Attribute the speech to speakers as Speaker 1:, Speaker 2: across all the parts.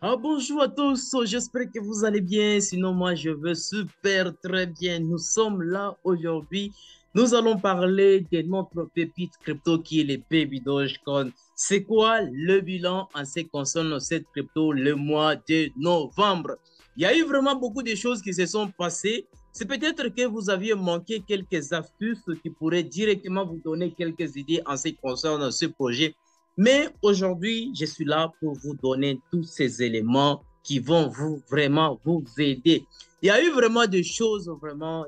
Speaker 1: Bonjour à tous, j'espère que vous allez bien. Sinon, moi, je vais super très bien. Nous sommes là aujourd'hui. Nous allons parler de notre pépite crypto qui est le Baby Dogecoin. C'est quoi le bilan en ce qui concerne cette crypto le mois de novembre? Il y a eu vraiment beaucoup de choses qui se sont passées. C'est peut-être que vous aviez manqué quelques astuces qui pourraient directement vous donner quelques idées en ce qui concerne ce projet. Mais aujourd'hui, je suis là pour vous donner tous ces éléments qui vont vraiment vous aider. Il y a eu vraiment des choses,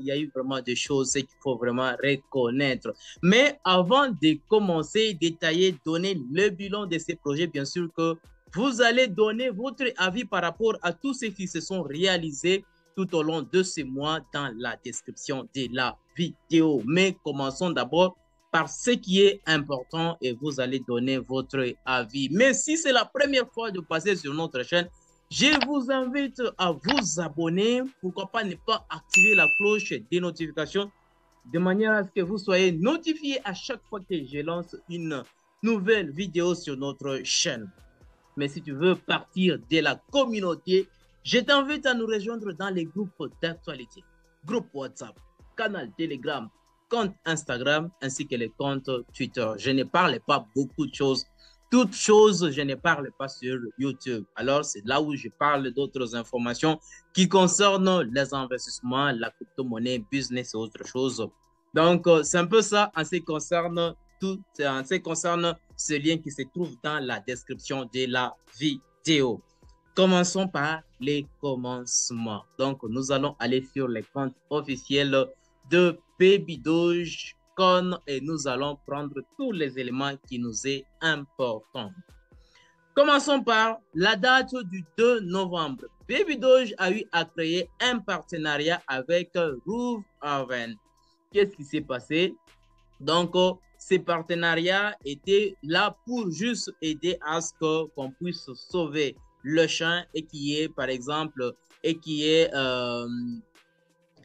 Speaker 1: il y a eu vraiment des choses qu'il faut vraiment reconnaître. Mais avant de commencer, détailler, donner le bilan de ces projets, bien sûr que vous allez donner votre avis par rapport à tous ceux qui se sont réalisés tout au long de ce mois dans la description de la vidéo. Mais commençons d'abord par ce qui est important et vous allez donner votre avis. Mais si c'est la première fois de passer sur notre chaîne, je vous invite à vous abonner. Pourquoi pas ne pas activer la cloche des notifications de manière à ce que vous soyez notifié à chaque fois que je lance une nouvelle vidéo sur notre chaîne. Mais si tu veux partir de la communauté, je t'invite à nous rejoindre dans les groupes d'actualité, groupe WhatsApp, canal Telegram, compte Instagram ainsi que les comptes Twitter. Je ne parle pas beaucoup de choses. Toutes choses, je ne parle pas sur YouTube. Alors, c'est là où je parle d'autres informations qui concernent les investissements, la crypto-monnaie, business et autres choses. Donc, c'est un peu ça en ce qui concerne en ce qui concerne ce lien qui se trouve dans la description de la vidéo. Commençons par les commencements. Donc, nous allons aller sur les comptes officiels de Baby Dogecoin et nous allons prendre tous les éléments qui nous est important. Commençons par la date du 2 novembre. Baby Doge a eu à créer un partenariat avec Roove Haven. Qu'est-ce qui s'est passé? Donc, ces partenariats étaient là pour juste aider à ce qu'on puisse sauver le champ et qui est, par exemple, et qui est, euh,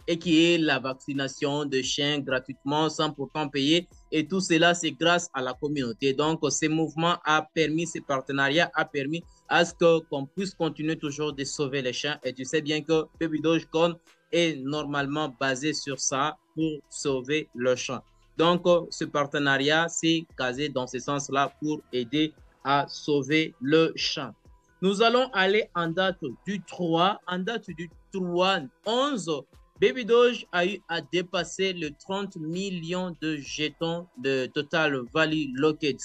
Speaker 1: et qui est la vaccination de chiens gratuitement sans pourtant payer. Et tout cela, c'est grâce à la communauté. Donc, ce mouvement a permis, ce partenariat a permis à ce qu'on puisse continuer toujours de sauver les chiens. Et tu sais bien que Baby Dogecoin est normalement basé sur ça pour sauver le champ. Donc, ce partenariat s'est casé dans ce sens-là pour aider à sauver le champ. Nous allons aller en date du 3. En date du 3/11, Baby Doge a eu à dépasser le 30 millions de jetons de Total Value Locked.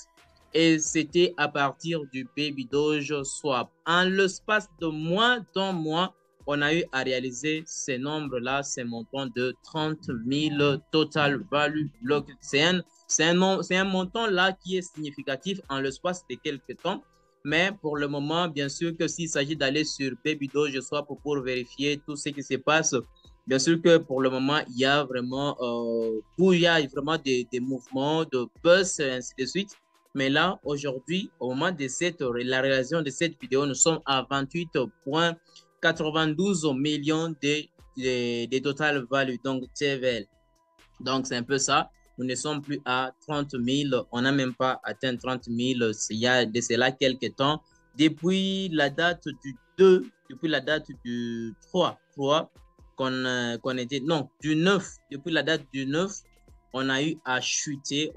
Speaker 1: Et c'était à partir du Baby Doge Swap. En l'espace de moins d'un mois, on a eu à réaliser ces nombres-là, ces montants de 30 000 Total Value Locked. C'est un montant-là qui est significatif en l'espace de quelques temps. Mais pour le moment, bien sûr que s'il s'agit d'aller sur Baby Doge Swap pour vérifier tout ce qui se passe, bien sûr que pour le moment, il y a vraiment, il y a vraiment des mouvements de buzz et ainsi de suite. Mais là, aujourd'hui, au moment de la réalisation de cette vidéo, nous sommes à 28,92 millions de total value, donc TVL. Donc, c'est un peu ça. Nous ne sommes plus à 30 000. On n'a même pas atteint 30 000 il y a de cela quelques temps. Depuis la date du 2, depuis la date du 3 qu'on était, non, du 9, depuis la date du 9, on a eu à chuter,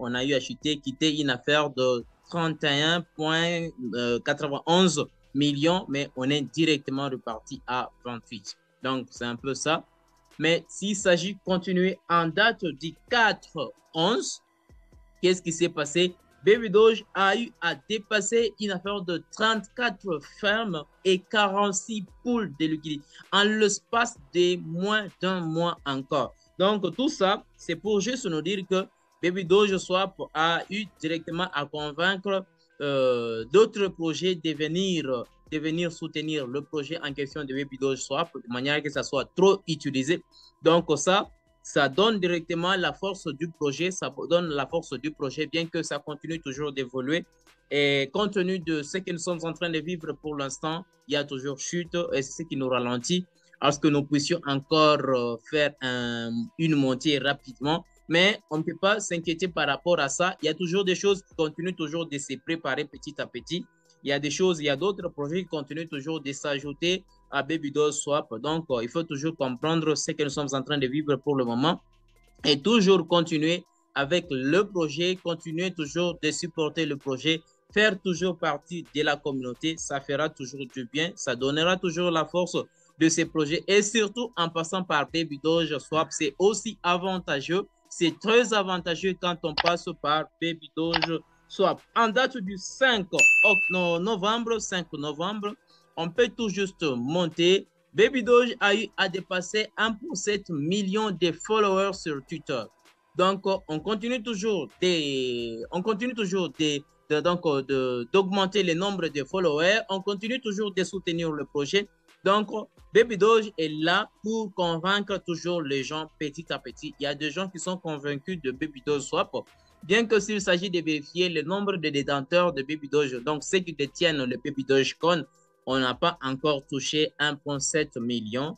Speaker 1: quitter une affaire de 31,91 millions, mais on est directement reparti à 28. Donc, c'est un peu ça. Mais s'il s'agit de continuer en date du 4/11, qu'est-ce qui s'est passé? Baby Doge a eu à dépasser une affaire de 34 fermes et 46 poules de liquidité en l'espace de moins d'un mois encore. Donc, tout ça, c'est pour juste nous dire que Baby Doge Swap a eu directement à convaincre d'autres projets de venir soutenir le projet en question de Baby Doge Swap de manière que ça soit trop utilisé. Donc, ça donne directement la force du projet, bien que ça continue toujours d'évoluer. Et compte tenu de ce que nous sommes en train de vivre pour l'instant, il y a toujours chute et c'est ce qui nous ralentit à ce que nous puissions encore faire une montée rapidement. Mais on ne peut pas s'inquiéter par rapport à ça. Il y a toujours des choses qui continuent toujours de se préparer petit à petit. il y a des choses, il y a d'autres projets qui continuent toujours de s'ajouter à Babydoge Swap. Donc, il faut toujours comprendre ce que nous sommes en train de vivre pour le moment et toujours continuer avec le projet, continuer toujours de supporter le projet, faire toujours partie de la communauté, ça fera toujours du bien, ça donnera toujours la force de ces projets et surtout en passant par Babydoge Swap, c'est aussi avantageux, c'est très avantageux quand on passe par Babydoge Swap. En date du 5 novembre, on peut tout juste monter. Babydoge a dépassé 1,7 million de followers sur Twitter. Donc, on continue toujours d'augmenter le nombre de followers. On continue toujours de soutenir le projet. Donc, Babydoge est là pour convaincre toujours les gens petit à petit. Il y a des gens qui sont convaincus de Babydoge Swap. Bien que s'il s'agit de vérifier le nombre de détenteurs de Babydoge, donc ceux qui détiennent le Babydoge Coin, on n'a pas encore touché 1,7 million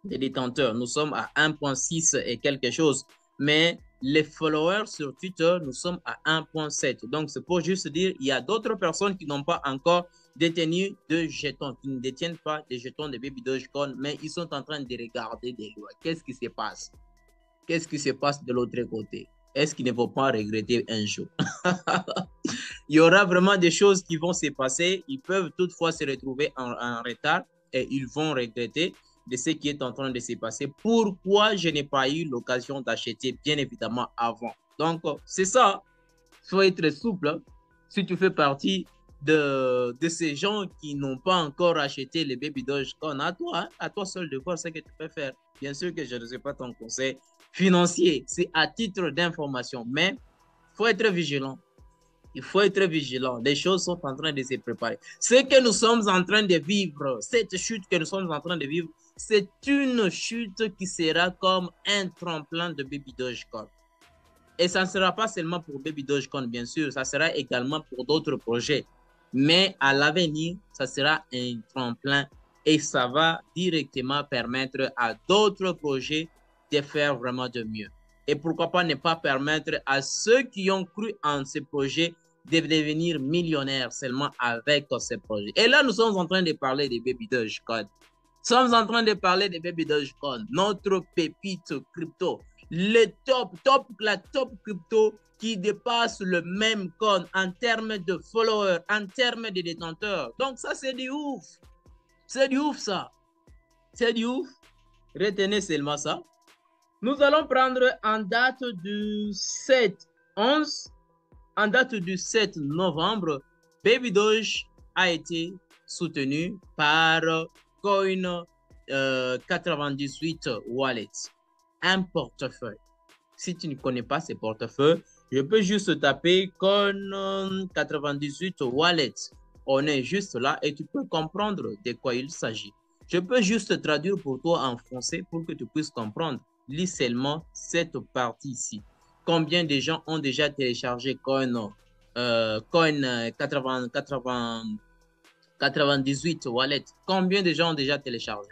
Speaker 1: de détenteurs. Nous sommes à 1,6 et quelque chose. Mais les followers sur Twitter, nous sommes à 1,7. Donc, c'est pour juste dire, il y a d'autres personnes qui n'ont pas encore détenu de jetons, qui ne détiennent pas des jetons de Babydoge Coin, mais ils sont en train de regarder des lois. Qu'est-ce qui se passe? Qu'est-ce qui se passe de l'autre côté? Est-ce qu'ils ne vont pas regretter un jour? Il y aura vraiment des choses qui vont se passer. Ils peuvent toutefois se retrouver en retard et ils vont regretter de ce qui est en train de se passer. Pourquoi je n'ai pas eu l'occasion d'acheter, bien évidemment, avant? Donc, c'est ça. Il faut être souple. Si tu fais partie de ces gens qui n'ont pas encore acheté les Babydoge Coin, à toi seul de voir ce que tu peux faire. Bien sûr que je ne sais pas ton conseil financier, c'est à titre d'information, mais il faut être vigilant. Il faut être vigilant. Les choses sont en train de se préparer. Ce que nous sommes en train de vivre, cette chute que nous sommes en train de vivre, c'est une chute qui sera comme un tremplin de Babydoge Coin. Et ça ne sera pas seulement pour Babydoge Coin, bien sûr, ça sera également pour d'autres projets. Mais à l'avenir, ça sera un tremplin et ça va directement permettre à d'autres projets de faire vraiment de mieux. Et pourquoi pas ne pas permettre à ceux qui ont cru en ces projets de devenir millionnaires seulement avec ces projets. Et là, nous sommes en train de parler de Babydoge Coin. Nous sommes en train de parler de Babydoge Coin, notre pépite crypto. La top crypto qui dépasse le même coin en termes de followers, en termes de détenteurs. Donc ça, c'est du ouf. C'est du ouf, ça. C'est du ouf. Retenez seulement ça. Nous allons prendre en date du 7/11, en date du 7 novembre, Babydoge a été soutenu par Coin 98 Wallet, un portefeuille. Si tu ne connais pas ces portefeuilles, je peux juste taper Coin 98 Wallet. On est juste là et tu peux comprendre de quoi il s'agit. Je peux juste traduire pour toi en français pour que tu puisses comprendre. Lis seulement cette partie ici. Combien de gens ont déjà téléchargé Coin 98 Wallet? Combien de gens ont déjà téléchargé?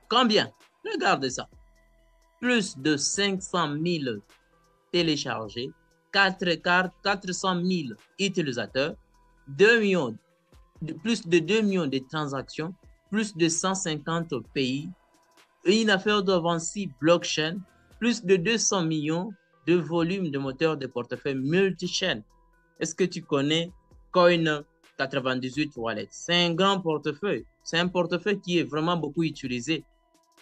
Speaker 1: Combien? Regarde ça. Plus de 500 000 téléchargés, 400 000 utilisateurs, 2 millions, plus de 2 millions de transactions, plus de 150 pays, une affaire d'avancée blockchain, plus de 200 millions de volume de moteurs de portefeuille multi-chaîne. Est-ce que tu connais Coin 98 Wallet? C'est un grand portefeuille. C'est un portefeuille qui est vraiment beaucoup utilisé.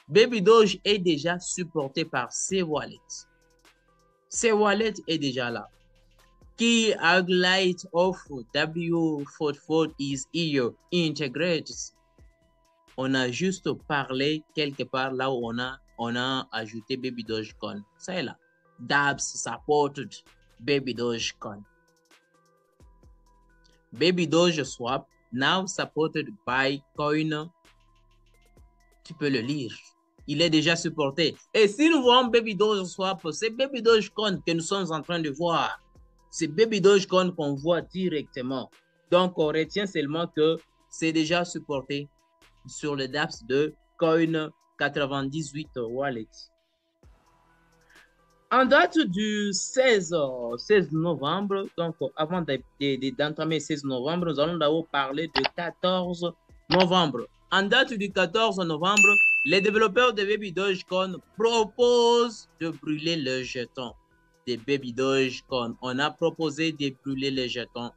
Speaker 1: Babydoge est déjà supporté par ces wallets. Ces wallets est déjà là. Key highlight of W44 is here integrated. On a juste parlé quelque part là où on a ajouté Babydoge Coin. C'est là. Dapps supported Babydoge Coin. Babydoge Swap now supported by Coin. Tu peux le lire. Il est déjà supporté. Et si nous voyons Babydoge Swap, c'est Babydoge Coin que nous sommes en train de voir. C'est Babydoge Coin qu'on voit directement. Donc, on retient seulement que c'est déjà supporté sur le DApps de Coin 98 Wallet. En date du 16 novembre, donc avant d'entamer le 16 novembre, nous allons d'abord parler du 14 novembre. En date du 14 novembre, les développeurs de Baby Dogecoin proposent de brûler le jeton de Baby Dogecoin. On a proposé de brûler les jetons.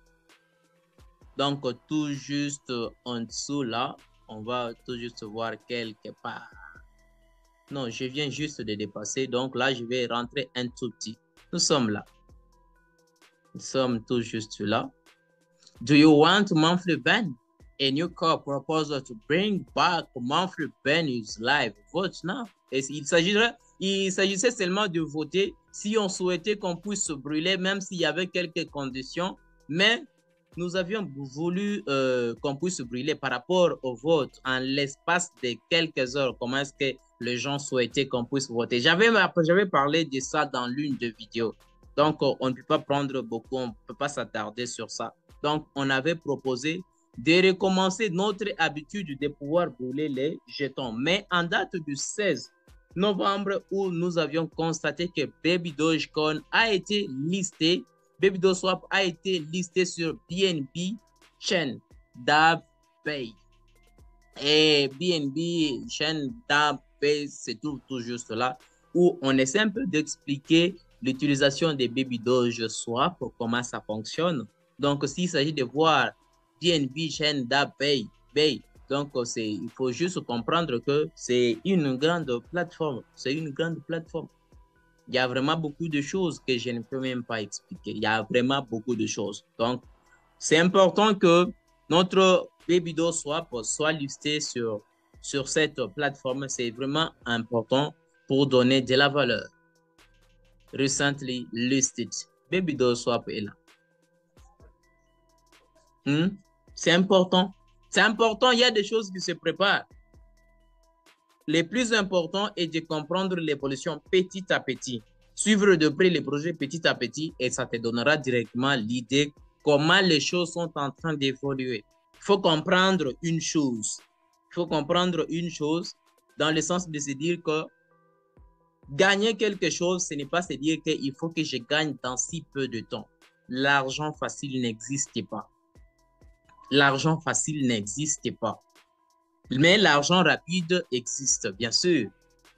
Speaker 1: Donc, tout juste en dessous là, on va tout juste voir quelque part. Non, je viens juste de dépasser. Donc là, je vais rentrer un tout petit. Nous sommes là. Nous sommes tout juste là. Do you want monthly ban? A new core proposal to bring back monthly ban is live. Vote now. Et il s'agissait seulement de voter si on souhaitait qu'on puisse se brûler, même s'il y avait quelques conditions. Mais nous avions voulu qu'on puisse se brûler par rapport au vote en l'espace de quelques heures. Comment est-ce que les gens souhaitaient qu'on puisse voter? J'avais parlé de ça dans l'une des vidéos. Donc, on ne peut pas prendre beaucoup, on ne peut pas s'attarder sur ça. Donc, on avait proposé de recommencer notre habitude de pouvoir brûler les jetons. Mais en date du 16 novembre, où nous avions constaté que Baby Dogecoin a été listé, Baby Doge a été listé sur BNB Chain DAB-Pay. Et BNB Chain DAB-Pay, c'est tout juste là, où on essaie un peu d'expliquer l'utilisation des Baby Doge Swap, comment ça fonctionne. Donc, s'il s'agit de voir BNB Chain DAB-Pay, donc il faut juste comprendre que c'est une grande plateforme. C'est une grande plateforme. Il y a vraiment beaucoup de choses que je ne peux même pas expliquer. Il y a vraiment beaucoup de choses. Donc, c'est important que notre Baby Doge Swap soit listé sur cette plateforme. C'est vraiment important pour donner de la valeur. Recently listed. Baby Doge Swap est là. C'est important. C'est important, il y a des choses qui se préparent. Le plus important est de comprendre l'évolution petit à petit. Suivre de près les projets petit à petit et ça te donnera directement l'idée comment les choses sont en train d'évoluer. Il faut comprendre une chose. Il faut comprendre une chose dans le sens de se dire que gagner quelque chose, ce n'est pas se dire qu'il faut que je gagne dans si peu de temps. L'argent facile n'existe pas. L'argent facile n'existe pas. Mais l'argent rapide existe, bien sûr.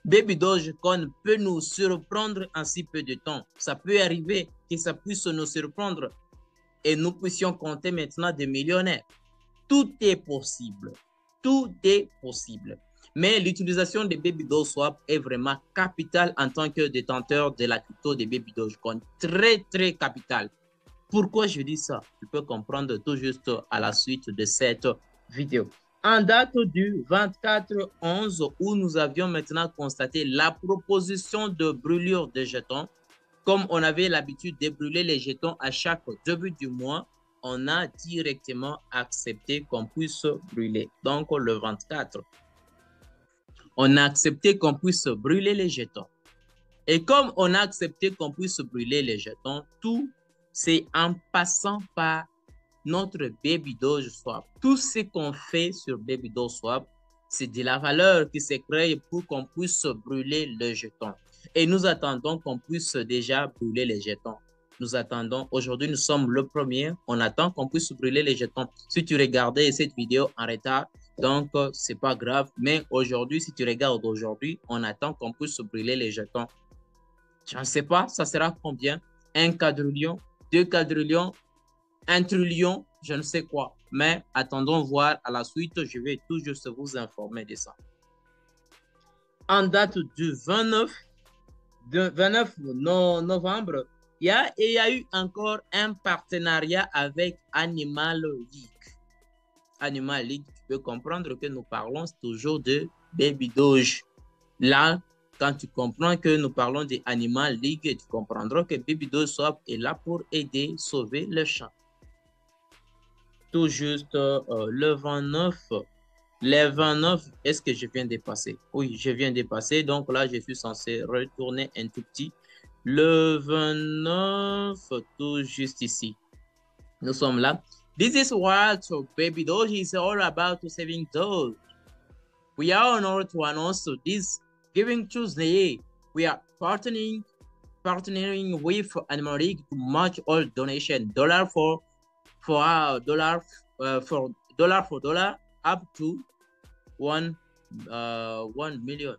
Speaker 1: Baby Dogecoin peut nous surprendre en si peu de temps. Ça peut arriver que ça puisse nous surprendre et nous puissions compter maintenant des millionnaires. Tout est possible. Tout est possible. Mais l'utilisation de Baby Doge Swap est vraiment capitale en tant que détenteur de la crypto de Baby Dogecoin. Très, très capitale. Pourquoi je dis ça? Tu peux comprendre tout juste à la suite de cette vidéo. En date du 24/11, où nous avions maintenant constaté la proposition de brûlure de jetons, comme on avait l'habitude de brûler les jetons à chaque début du mois, on a directement accepté qu'on puisse brûler. Donc, le 24, on a accepté qu'on puisse brûler les jetons. Et comme on a accepté qu'on puisse brûler les jetons, tout c'est en passant par notre Baby Doge Swap. Tout ce qu'on fait sur Baby Doge Swap, c'est de la valeur qui se crée pour qu'on puisse brûler le jeton. Et nous attendons qu'on puisse déjà brûler les jetons. Nous attendons, aujourd'hui nous sommes le premier, on attend qu'on puisse brûler les jetons. Si tu regardais cette vidéo en retard, donc c'est pas grave, mais aujourd'hui, si tu regardes aujourd'hui, on attend qu'on puisse brûler les jetons. Je ne sais pas, ça sera combien? 1 quadrillion, 2 quadrillions, 1 trillion, je ne sais quoi. Mais attendons voir à la suite, je vais tout juste vous informer de ça. En date du 29 novembre, il y a eu encore un partenariat avec Animal League. Animal League, tu peux comprendre que nous parlons toujours de Baby Doge. Là, quand tu comprends que nous parlons de Animal League, tu comprendras que Baby Doge Swap est là pour aider, sauver le champ. Tout juste le 29. Le 29, est-ce que je viens de passer? Oui, je viens de passer. Donc là, je suis censé retourner un tout petit. Le 29, tout juste ici. Nous sommes là. This is what Baby Doge is all about to saving Doge. We are honored to announce this Giving Tuesday. We are partnering partnering with Animal League to match all donation dollar for dollar for dollar up to 1 million.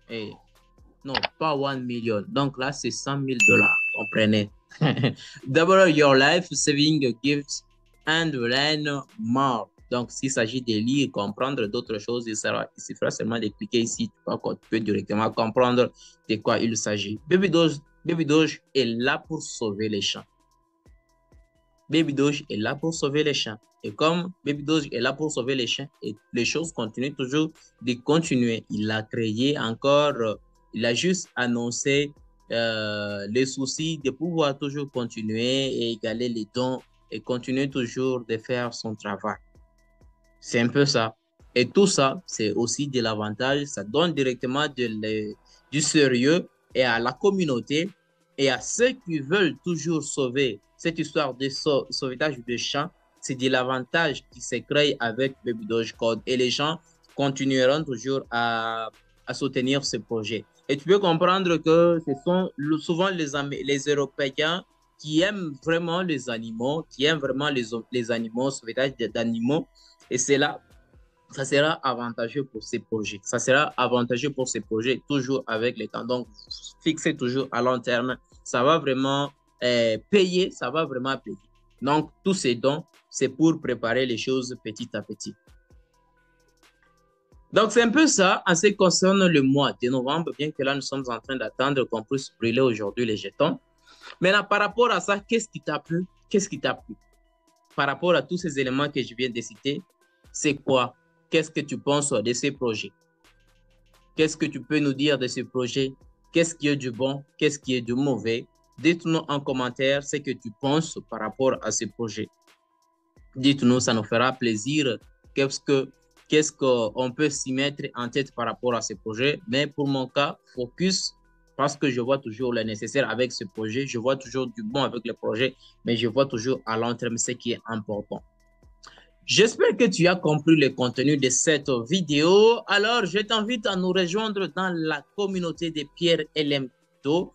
Speaker 1: Hey, non, pas 1 million. Donc là, c'est 100 000 dollars. Comprenez? Double your life saving gifts and learn more. Donc, s'il s'agit de lire, comprendre d'autres choses, il suffira seulement de cliquer ici. Tu peux directement comprendre de quoi il s'agit. Baby Doge est là pour sauver les champs. Baby Doge est là pour sauver les champs. Et comme Baby Doge est là pour sauver les champs, et les choses continuent toujours de continuer. Il a créé encore, il a juste annoncé les soucis de pouvoir toujours continuer et égaler les dons et continuer toujours de faire son travail. C'est un peu ça. Et tout ça, c'est aussi de l'avantage. Ça donne directement du sérieux et à la communauté et à ceux qui veulent toujours sauver cette histoire de sauvetage de champs. C'est de l'avantage qui se crée avec Baby Doge Code et les gens continueront toujours à soutenir ce projet. Et tu peux comprendre que ce sont souvent les Européens qui aiment vraiment les animaux, qui aiment vraiment les animaux, sauvetage d'animaux. Et c'est là, ça sera avantageux pour ces projets. Ça sera avantageux pour ces projets toujours avec le temps. Donc, fixez toujours à long terme. Ça va vraiment payer, ça va vraiment payer. Donc, tous ces dons, c'est pour préparer les choses petit à petit. Donc, c'est un peu ça en ce qui concerne le mois de novembre, bien que là, nous sommes en train d'attendre qu'on puisse brûler aujourd'hui les jetons. Maintenant, par rapport à ça, qu'est-ce qui t'a plu? Qu'est-ce qui t'a plu? Par rapport à tous ces éléments que je viens de citer, c'est quoi? Qu'est-ce que tu penses de ces projets? Qu'est-ce que tu peux nous dire de ces projets? Qu'est-ce qui est du bon? Qu'est-ce qui est du mauvais? Dites-nous en commentaire ce que tu penses par rapport à ces projets. Dites-nous, ça nous fera plaisir. Qu'est-ce qu'on peut s'y mettre en tête par rapport à ces projets? Mais pour mon cas, focus, parce que je vois toujours le nécessaire avec ce projet. Je vois toujours du bon avec le projet, mais je vois toujours à long terme ce qui est important. J'espère que tu as compris le contenu de cette vidéo. Alors, je t'invite à nous rejoindre dans la communauté de Pierre LM2 tout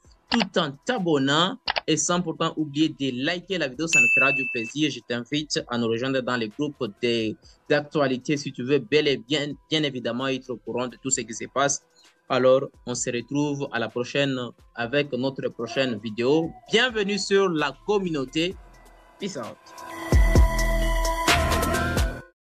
Speaker 1: en t'abonnant et sans pourtant oublier de liker la vidéo, ça nous fera du plaisir. Je t'invite à nous rejoindre dans les groupes d'actualité si tu veux bel et bien évidemment être au courant de tout ce qui se passe. Alors, on se retrouve à la prochaine avec notre prochaine vidéo. Bienvenue sur la communauté. Peace out.